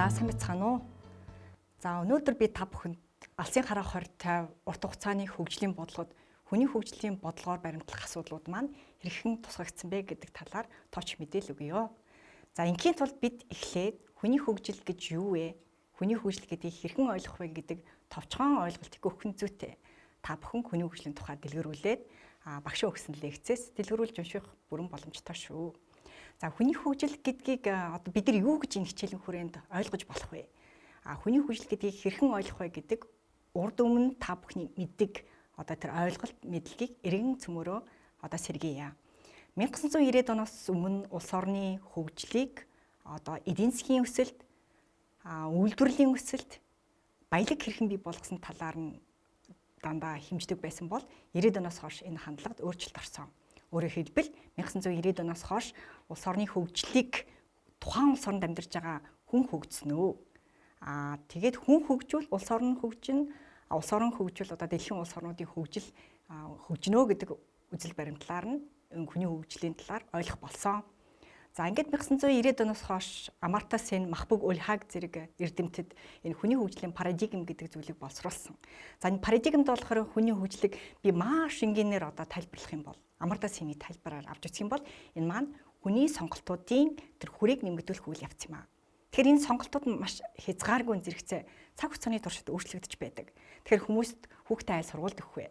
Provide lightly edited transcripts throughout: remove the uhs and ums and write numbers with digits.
За сайн бацгаана уу. За өнөөдөр би та бүхэнд алсын хараа 2050 урт хугацааны хөгжлийн бодлогод хүний хөгжлийн бодлогоор баримтлах асуудлууд маань хэрхэн тусгагдсан бэ гэдэг талаар товч мэдээлэл өгье. За ингийн тулд бид эхлээд хүний хөгжил гэж юу вэ? Хүний хөгжил гэдгийг хэрхэн ойлгох вэ гэдэг товчхон ойлголтыг өгөх нь зүйтэй. Та бүхэн хүний хөгжлийн тухай дэлгэрүүлээд багшаа өгсөн лекцээс дэлгэрүүлж унших бүрэн боломжтой шүү. За хүний хөгжил гэдгийг одоо бид нар юу гэж энэ хичээлийн хүрээнд ойлгож болох вэ? Хүний хөгжил гэдгийг хэрхэн ойлгох вэ гэдэг урд өмнө та бүхний мэддэг одоо тэр ойлголт мэдлэгийг эргэн цөмөрөө одоо сэргийе. 1990-ад оноос өмнө улс орны хөгжлийг одоо эдийн засгийн өсөлт, үйлдвэрлэлийн өсөлт, баялаг хэрхэн бий болгосон талаар нь дандаа хэмждэг байсан бол 90-ад оноос хойш энэ хандлагад өөрчлөлт орсон. Өөрөөр хэлбэл 1990-ад оноос хойш улс орны хөгжлийг тухайн улс оронд амьдарч байгаа хүн хөгжснөө. Тэгээд хүн хөгжүүл улс орн хөгжин, улс орн хөгжүүл одоо дэлхийн улс орнуудын хөгжил хөгжнөө гэдэг үзэл баримтлаар нь хүний хөгжлийн талаар ойлгох болсон. За ингээд 1990-ад оноос хойш Амартя Сен, Махбуб ул Хaq зэрэг эрдэмтэд энэ хүний хөгжлийн парадигм гэдэг зүйлийг боловсруулсан. За энэ парадигмд болохоор хүний хөгжлийг би маш энгийнээр одоо тайлбарлах юм бол Амартя Сений тайлбараар авч үзэх юм бол энэ маань хүний сонголтуудын тэр хүрээг нэмэгдүүлэх үйл явц юм аа. Тэгэхээр энэ сонголтууд маш хязгааргүй зэрэгцээ цаг хугацааны туршид өөрчлөгдөж байдаг. Тэгэхээр хүмүүст хүүхдээ айл сургуульд өгөх вэ?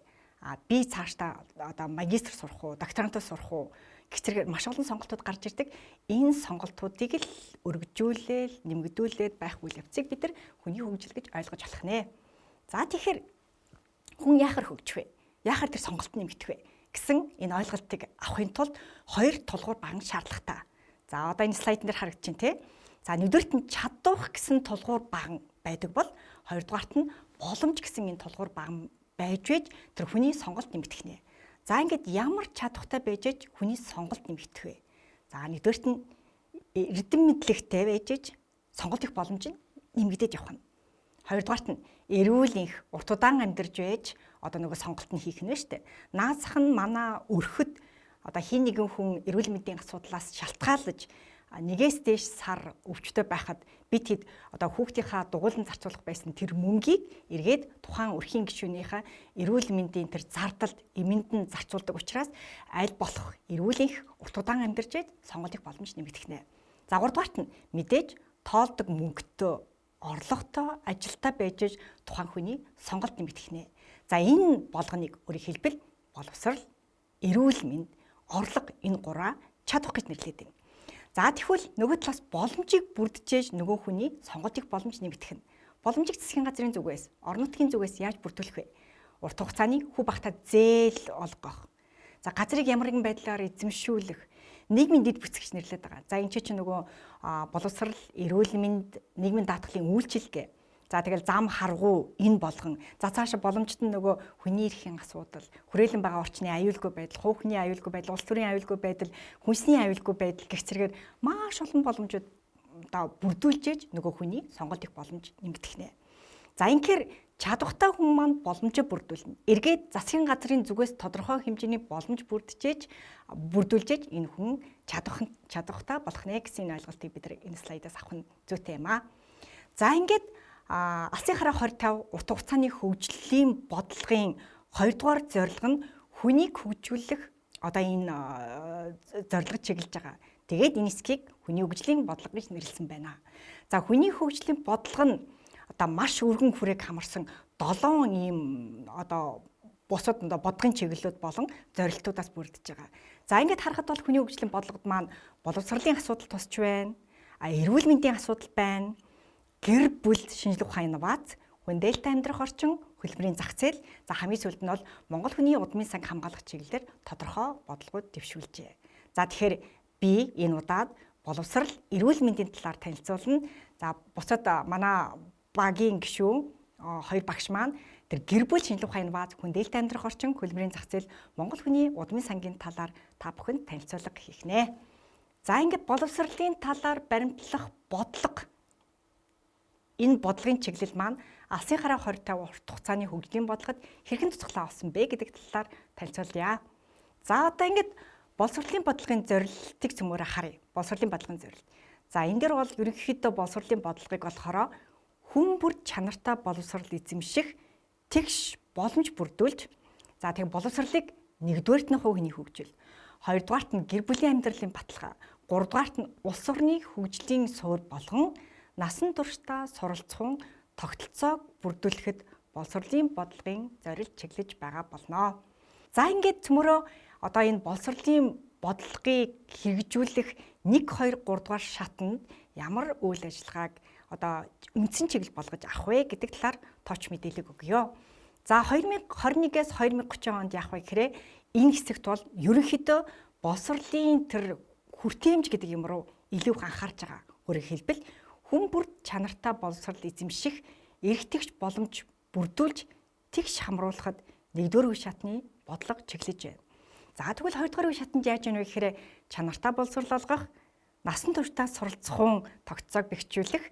Би цаашдаа одоо магистр сурах уу, докторантаа сурах уу гэх зэрэг маш олон сонголтууд гарч ирдэг. Энэ сонголтуудыг л өргөжүүлээл, нэмэгдүүлээд байх үйл явцыг бид нар хүний хөгжил гэж ойлгож болох нэ. За тэгэхээр хүн яахаар хөгжих вэ? Яахаар тэр сонголт нэмэгдэх вэ гэсэн энэ ойлголтыг авахын тулд хоёр тулгуур баган шаардлагатай. За одоо энэ слайд дээр харагдаж байна те. За нэгдүгээрт нь чадвах гэсэн тулгуур баган байдаг бол хоёрдугаарт нь боломж гэсэн энэ тулгуур баган байж вэж тэр хүний сонголт нэмэгдэх нэ. За ингээд ямар чадвартай байж ээж хүний сонголт нэмэгдэх вэ? За нэгдүгээрт нь эрдэм мэдлэгтэй байж ээж сонголт их боломж нь нэмэгдээд явах нь. Хоёрдугаарт нь эрүүл энх урт удаан амьдарч байж одоо нөгөө сонголт нь хийх нь шүү дээ. Наазах нь манай өрхөд одоо хин нэгэн хүн эрүүл мэндийн асуудлаас шалтгаалж нэгээс дээш сар өвчтөй байхад бид хэд одоо хүүхдийнхаа дугуулан зарцуулах байсан тэр мөнгийг эргээд тухайн өрхийн гишүүнийхээ эрүүл мэндийн тэр зардалд эмэнд нь зарцуулдаг учраас аль болох эрүүл энх урт удаан амьдарч ийж сонголтын боломж нэмэгдэх нэ. За гуравдугаарт нь мэдээж тоолдог мөнгөтэй орлоготой ажилтай байж тухайн хүний сонголт нэмэгдэх нэ. За энэ болгоныг өөрөөр хэлбэл боловсрал, эрүүл мэнд, орлого энэ гураа чадвах гэж нэрлэдэг юм. За тэгвэл нөгөө талаас боломжийг бүрдэж нөгөө хүний сонголтын боломж нэмэгдэх нь. Боломжийг засгийн газрын зүгээс, орон нутгийн зүгээс яаж бүрдүүлэх вэ? Урт хугацааны хүү багтаа зээл олгох. За газрыг ямар нэгэн байдлаар эзэмшүүлэх, нийгмийн дэд бүтцэгч нэрлэдэг байгаа. За энэ чинь нөгөө боловсрал, эрүүл мэнд, нийгмийн даатгалын үйлчилгээ. За тэгэл зам харгуу энэ болгон за цаашаа боломжит нь нөгөө хүний эрхийн асуудал, хүрээлэн байгаа орчны аюулгүй байдал, хувийнхний аюулгүй байдал, улс төрийн аюулгүй байдал, хүнсний аюулгүй байдал гэх зэрэгээр маш олон боломжууд одоо бүрдүүлж ээж нөгөө хүний сонголт их боломж нэмэгдэх нэ. За инхээр чадвартай хүн маань боломжоо бүрдүүлнэ. Эргээд засгийн газрын зүгээс тодорхой хэмжээний боломж бүрдэж ээж энэ хүн чадвартай болох нэ гэсэн ойлголтыг бид нар энэ слайдаас авах нь зүйтэй юм аа. За ингээд алсын хараа 2050 урт хугацааны хөгжлийн бодлогын 2-дугаар зорилго нь хүнийг хөгжүүлэх одоо энэ зорилгод чиглэж байгаа. Тэгээд энэ хэсгийг хүний хөгжлийн бодлого гэж нэрлсэн байна. За хүний хөгжлийн бодлого нь одоо маш өргөн хүрээг хамарсан 7 ийм одоо бусад бодлогын чиглэлүүд болон зорилтуудаас бүрдэж байгаа. За ингээд харахад бол хүний хөгжлийн бодлогод маань боловсролын асуудал тусч байна. Эрүүл мэндийн асуудал байна. Гэр бүл шинжлэх ухааны инновац, хүндээлтэй амьдрах орчин, хөдөлмөрийн зах зээл, за хамгийн сүүлд нь бол Монгол хүний удмын санг хамгаалах чиглэлээр тодорхой бодлогод дэвшүүлжээ. За тэгэхээр би энэ удаад боловсрал, эрүүл мэндийн талаар танилцуулна. За буцаад манай багийн гишүүн хоёр багш маань тэр гэр бүл шинжлэх ухааны инновац, хүндээлтэй амьдрах орчин, хөдөлмөрийн зах зээл, Монгол хүний удмын сангийн талаар та бүхэнд танилцуулга хийх нэ. За ингээд боловсролын талаар баримтлах бодлого энэ бодлогын чиглэл маань алсын хараа 2050 урт хугацааны хөгжлийн бодлогод хэрхэн тусгалаа олсон бэ гэдэг талаар танилцуулъя. За одоо ингээд боловсролын бодлогын зорилтыг цөмөөрө харъя. Боловсролын бодлогын зорилт. За энэ дээр бол ерөнхийдөө боловсролын бодлогыг болохоор хүн бүр чанартай боловсрол эзэмших тэгш боломж бүрдүүлж, за тэг боловсролыг нэгдүгээрт нь хувь хүний хөгжил, хоёрдугаарт нь гэр бүлийн амьдралын баталгаа, гуравдугаарт нь улс орны хөгжлийн суурь болгон насан туршдаа суралцсан тогтолцоог бүрдүүлэхэд боловсролын бодлогын зорилт чиглэж байгаа болно. За ингээд цөмөрөө одоо энэ боловсролын бодлогыг хэрэгжүүлэх 1, 2, 3 дугаар шатанд ямар үйл ажиллагааг одоо үндсэн чиглэл болгож авах вэ гэдэг талаар товч мэдээлэл өгье. За 2021-с 2030 онд яах вэ гэхээр энэ хэсэгт бол ерөнхийдөө боловсролын тэр хүртээмж гэдэг юм руу илүү их анхаарч байгаа. Өөрөөр хэлбэл хүн бүр чанартай боловсрол эзэмших эрхтгч боломж бүрдүүлж тэгш хамруулахад 1-р үе шатны бодлого чиглэж байна. За тэгвэл 2-р үе шатанд яаж яах вэ гэхээр чанартай боловсрол олгох, насан туршдаа суралцах тогтцоог бэхжүүлэх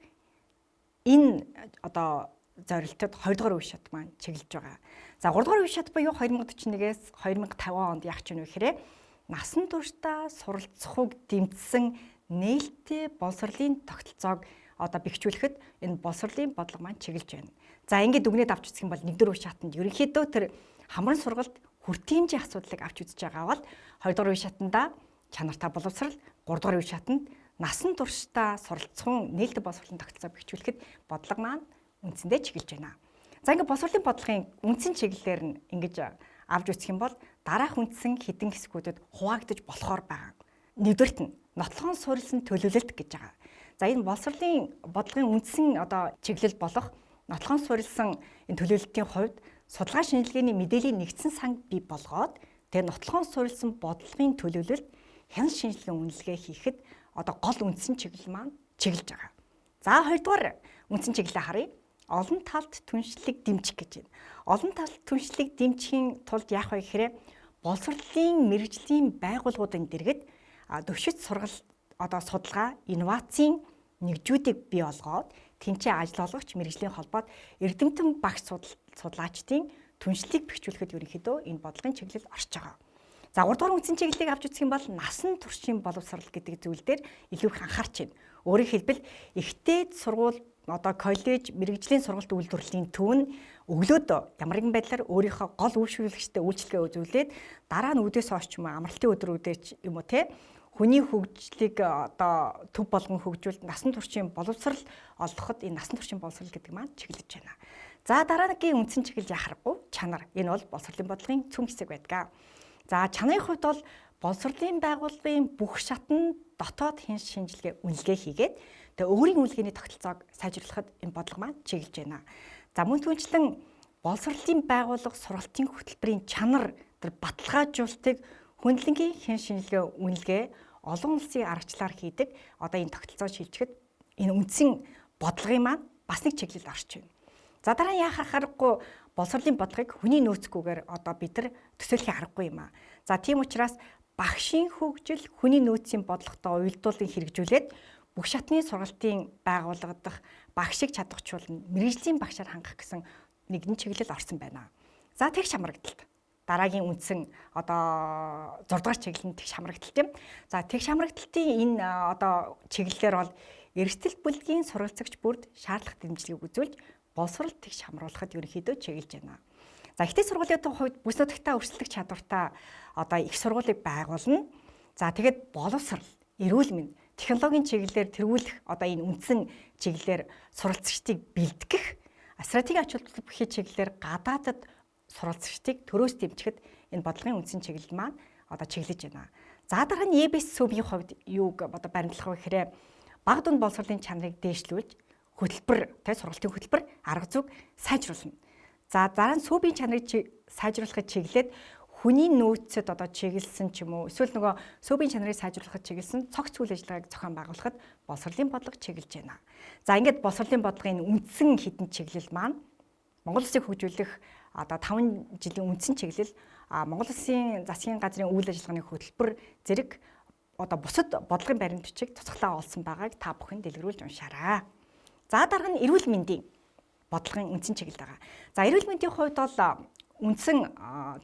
энэ одоо зорилтод 2-р үе шат маань чиглэж байгаа. За 3-р үе шат буюу 2041-с 2050 онд яах гэж вэ гэхээр насан туршдаа суралцахыг дэмжсэн нээлттэй боловсролын тогтолцоог одоо бэхжүүлэхэд энэ боловсролын бодлого маань чиглэж байна. За ингээд дүгнээд авч үзэх юм бол 1-р үе шатанд ерөнхийдөө тэр хамран сургалт хүртээмжийн асуудлыг авч үзэж байгаа бол 2-р үе шатанда чанартай боловсрол, 3-р үе шатанд насан туршдаа суралцсан нээлттэй боловсролын тогтолцоог бэхжүүлэхэд бодлого маань үндсэндээ чиглэж байна. За ингээд боловсролын бодлогын үндсэн чиглэлээр нь ингэж авч үзэх юм бол дараах үндсэн хэдэн хэсгүүдэд хуваагдаж болохоор байгаа. Нэгдүгээрт нь нотлохоон суурилсан төлөвлөлт гэж байгаа. За энэ боловсролын бодлогын үндсэн одоо чиглэл болох нотлохоон суурилсан энэ төлөвлөлтийн хувьд судалгаа шинжилгээний мэдээллийн нэгдсэн санг бий болгоод тэгээ нотлохоон суурилсан бодлогын төлөвлөлт хяналт шинжилгээ үнэлгээ хийхэд одоо гол үндсэн чиглэл маань чиглэж байгаа. За хоёрдугаар үндсэн чиглэлээ харъя. Олон талт түншлэг дэмжих гэж байна. Олон талт түншлэг дэмжихийн тулд яах вэ гэхээр боловсролын мэргэжлийн байгууллагуудын дэргэд төвшит сургалт одоо судалгаа, инновацийн нэгжүүдийг бий болгоод тэнцээ ажил олгогч мэргэжлийн холбоод эрдэмтэн багш судлаачдын түншлийг бэхжүүлэхэд ерөнхийдөө энэ бодлогын чиглэл орж байгаа. За 3 дугаар үндсэн чиглэлийг авч үзэх юм бол насан туршийн боловсрол гэдэг зүйл дээр илүү их анхаарч байна. Өөрөөр хэлбэл ихтэй сургууль одоо коллеж мэргэжлийн сургалт үйлдвэрлэлийн төв нь өглөөд ямар нэгэн байдлаар өөрийнхөө гол үйлчлүүлэгчтэй үйлчлэгээ үзүүлээд дараа нь өдөөс хойш ч юм уу амралтын өдрүүдээ юм уу те хүний хөгжлийг одоо төв болгон хөгжүүлэлт насан туршийн боловсрол олгоход энэ насан туршийн боловсрол гэдэг маань чиглэж байна. За дараагийн үндсэн чиглэл яхахгүй чанар. Энэ бол боловсролын бодлогын цөм хэсэг байдаг. За чанарын хувьд бол боловсролын байгууллагын бүх шатнд дотоод хянш шинжилгээ үнэлгээ хийгээд тэгээ өөрийн үнэлгээний тогтолцоог сайжруулахад энэ бодлого маань чиглэж байна. За мөн түүнчлэн боловсролын байгууллага сургалтын хөтөлбөрийн чанар тэр баталгаажуулалтыг хөндлөнгийн хянш шинжилгээ үнэлгээ олон улсын аргачлаар хийдэг одоо энэ тогтолцоо шилжихэд энэ үндсэн бодлогын маань бас нэг чиглэл орж байна. За дараа нь яхах аргагүй боловсролын бодлогыг хүний нөөцгүйгээр одоо бид нар төсөөлөх аргагүй юм аа. За тийм учраас багшийн хөгжил хүний нөөцийн бодлоготой уялдуулан хэрэгжүүлээд бүх шатны сургалтын байгууллага дах багшийг чадварчуулна, мэргэжлийн багшаар хангах гэсэн нэгэн чиглэл орсон байна. За тэгш хамрагдалт. Дараагийн үндсэн одоо 6 дугаар чиглэл нь тэгш хамрагдалт юм. За тэгш хамрагдалтын энэ одоо чиглэлээр бол эрсдэл бүлгийн сургалцагч бүрд шаардлага дэмжлэгийг үзүүлж боловсрол тэгш хамруулахад ерөнхийдөө чиглэж байна. За ихтэй сургуулиудын хувьд бүс нутагтаа өрсөлдөх чадвартай одоо их сургуулийг байгуулна. За тэгээд боловсрол, эрүүл мэнд, технологийн чиглэлээр тэргүүлэх одоо энэ үндсэн чиглэлээр суралцагчдыг бэлтгэх, стратегийн ач холбогдолтой чиглэлээр гадаадад суралцагчдыг төрөөс дэмжихэд энэ бодлогын үндсэн чиглэл маань одоо чиглэж байна. За дараагийн нь EBS сүбийн хувьд юуг одоо баримтлах вэ гэхээр бага дунд боловсролын чанарыг дээшлүүлж хөтөлбөр, сургалтын хөтөлбөр арга зүйг сайжруулна. За дараа нь сүбийн чанарыг сайжруулахад чиглээд хүний нөөцөд одоо чиглэсэн ч юм уу эсвэл нөгөө сүбийн чанарыг сайжруулахад чиглэсэн цогц үйл ажиллагааг зохион байгуулахад боловсролын бодлого чиглэж байна. За ингээд боловсролын бодлогын үндсэн хідэн чиглэл маань Монгол Улсыг хөгжүүлэх одоо 5 жилийн үндсэн чиглэл Монгол Улсын засгийн газрын үйл ажиллагааны хөтөлбөр зэрэг одоо бусад бодлогын баримт бичиг цоцглоо олсон байгааг та бүхэн дэлгэрүүлж уншаарай. За дарга нь эрүүл мэндийн бодлогын үндсэн чиглэл байгаа. За эрүүл мэндийн хувьд бол үндсэн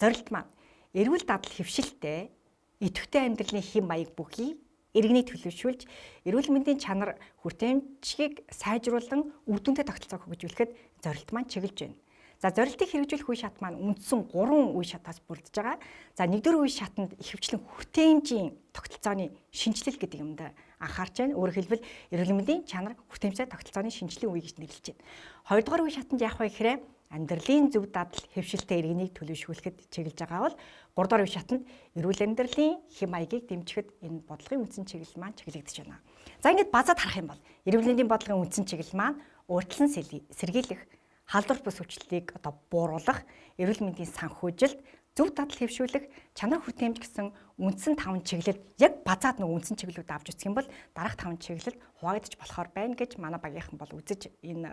зорилт маань эрүүл дадал хэвшилтэй, идэвхтэй амьдралын хэм маяг бүхий иргэнийг төлөвшүүлж, эрүүл мэндийн чанар хүртээмжийг сайжруулан үр дүнтэй тогтолцоог хөгжүүлэхэд зорилт маань чиглэж байна. За зорилтыг хэрэгжүүлэх үе шат маань үндсэн 3 үе шатаас бүрдэж байгаа. За нэгдүгээр үе шатанд ихэвчлэн хүртээмжийн тогтолцооны шинжилэл гэдэг юмд анхаарч байна. Өөрөөр хэлбэл эрүүл мэндийн чанар хүртээмжтэй тогтолцооны шинжилгээ үе гэж нэрлэж байна. Хоёрдугаар үе шатанд яах вэ гэхээр амьдралын зөв дадал хэвшилтэй иргэнийг төлөвшүүлэхэд чиглэж байгаа бол гуравдугаар үе шатанд эрүүл амьдралын хэм маягийг дэмжихэд энэ бодлогын үндсэн чиглэл маань чиглэгдэж байна. За ингээд базаад харах юм бол эрүүл мэндийн бодлогын үндсэн чиглэл маань урьдчилан сэргийлэх, халдварт бус өвчлөлийг бууруулах, эрүүл мэндийн санхүүжилт, зөв дадал хэвшүүлэх, чанар хүртээмж гэсэн үндсэн 5 чиглэлд яг базаад нэг үндсэн чиглэлүүд авч үзэх юм бол дараах 5 чиглэлд хуваагдаж болохоор байна гэж манай багийнхан бол үзэж энэ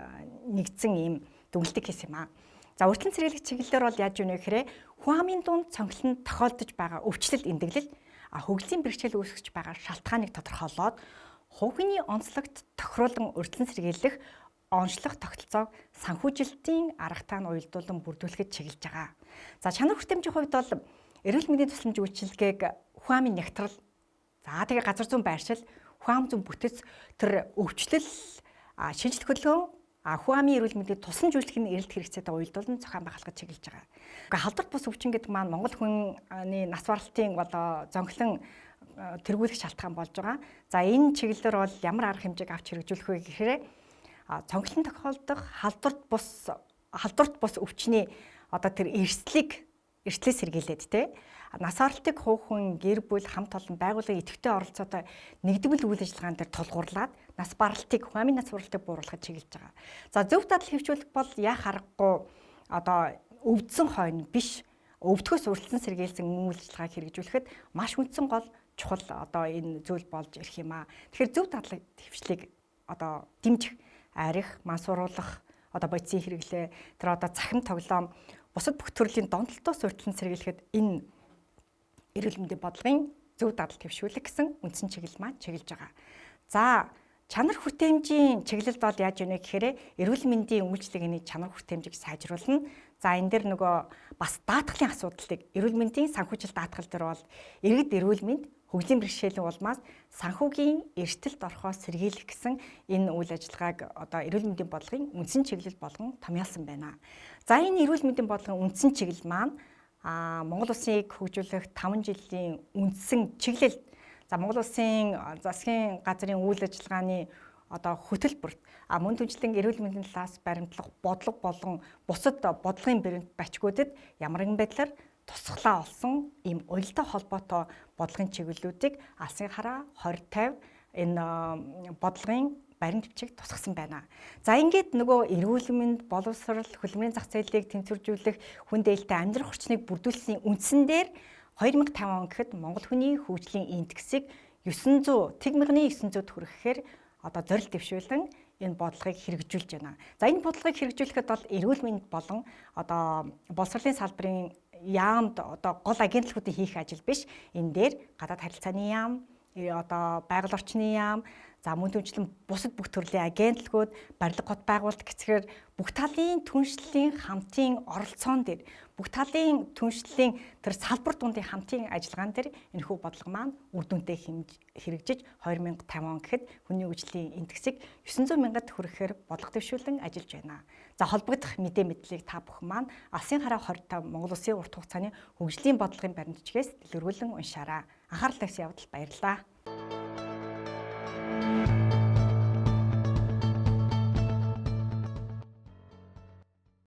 нэгдсэн ийм дүгнэлтийг хийсэн юм аа. За урьдчилан сэргийлэх чиглэлээр бол яаж ийнэ гэхээр хүн амын дунд цонхлон тохиолдож байгаа өвчлөл эмдэглэл, хөгжлийн бэрхшээл үүсгэж байгаа шалтгааныг тодорхойлоод хувийн онцлогт тохируулан урьдчилан сэргийлэх онцлог тогтолцоог санхүүжилтийн аргатай нь уялдуулан бүрдүүлэхэд чиглэж байгаа. За чанар хүртээмжийн хувьд бол эрүүл мэндийн тусламж үйлчилгээг хүн амын нягтрал, за тэгээ газар зүйн байршил, хүн ам зүйн бүтэц тэр өвчлөл шинжилх хөдөлгөөн хүн амын эрүүл мэндийг тусламж үйлчлэгийн эрэлт хэрэгцээтэй уялдуулан зохион байгуулахад чиглэж байгаа. Гэхдээ халдварт бус өвчин гэдэг маань Монгол хүний нас баралтын зонхлон тэргүүлэх шалтгаан болж байгаа. За энэ чиглэлээр бол ямар арга хэмжээг авч хэрэгжүүлэх вэ гэхээр цонхлон тохиолдох халдварт бус өвчний тэр эрсдлээ сэргийлээд те нас оролтыг хувь хүн гэр бүл хамт олон байгууллагын идэвхтэй оролцоотой нэгдмэл үйл ажиллагаан дээр тулгуурлаад нас баралтыг хүн амын нас баралтыг бууруулахад чиглэж байгаа. За зөв дадал хэвшүүлэх бол яах аргагүй өвдсөн хойно биш өвдөхөөс урьдчилан сэргийлсэн үйл ажиллагааг хэрэгжүүлэхэд маш үндсэн гол чухал энэ зүйл болж ирэх юм аа. Тэгэхээр зөв дадал хэвшлийг дэмжих, арих, мансууруулах, бодисын хэрэглээ, тэр захим тоглоом, бусад бүх төрлийн донтолтоос урьдчилан сэргийлэхэд энэ эрүүл мэндийн бодлогын зөв дадал хэвшүүлэх гэсэн үндсэн чиглэл маань чиглэж байгаа. За чанар хүртээмжийн чиглэлд бол яаж ийнэ гэхээр эрүүл мэндийн үйлчилгээний чанар хүртээмжийг сайжруулна. За энэ дээр бас даатгалын асуудлыг эрүүл мэндийн санхүүжилт даатгал дээр бол иргэд эрүүл мэнд хөгжлийн бэрхшээлийн улмаас санхүүгийн эрсдэлд орохоос сэргийлэх гэсэн энэ үйл ажиллагааг эрүүл мэндийн бодлогын үндсэн чиглэл болгон томьёолсон байна. За энэ эрүүл мэндийн бодлогын үндсэн чиглэл маань Монгол Улсыг хөгжүүлэх 5 жилийн үндсэн чиглэл. За Монгол Улсын засгийн газрын үйл ажиллагааны хөтөлбөрт мөн түнчлэн эрүүл мэндийн талаас баримтлах бодлого болон бусад бодлогын баримт бачгуудад ямар нэгэн байдлаар тусглаа олсон ийм уялдаа холбоотой бодлогын чиглэлүүдийг алсын хараа 2050 энэ бодлогын баримт бичиг тусгасан байна. За ингээд эрүүл мэнд, боловсрол, хөдөлмөрийн зах зээлийг тэнцвэржүүлэх, хүн дээлтэй амьдрах орчныг бүрдүүлсэний үндсэн дээр 2050 он гэхэд Монгол хүний хөгжлийн индексийг 900 хүрэхээр зорилт дэвшүүлэн энэ бодлогыг хэрэгжүүлж байна. За энэ бодлогыг хэрэгжүүлэхэд бол эрүүл мэнд болон боловсролын салбарын яамд гол агентлагуудын хийх ажил биш. Энэ дээр гадаад харилцааны яам, байгаль орчны яам, за мөн түнчлэн бусад бүх төрлийн агентлагууд, барилга хот байгуулалт гэцгээр бүх талын түншлэлийн хамтын оролцоон дээр бүх талын түншлэлийн тэр салбар дундын хамтын ажиллагаан дээр энэхүү бодлого маань үр дүнтэй хэрэгжиж 2050 он гэхэд хүний хөгжлийн индексийг 900 мянгад хүрэхээр бодлого дэвшүүлэн ажиллаж байна. За холбогдох мэдээ мэдлийг та бүхэн маань алсын хараа 2050 Монгол Улсын урт хугацааны хөгжлийн бодлогын баримт бичгээс дэлгэрүүлэн уншаарай. Анхаарал тавьсан явдал баярлалаа.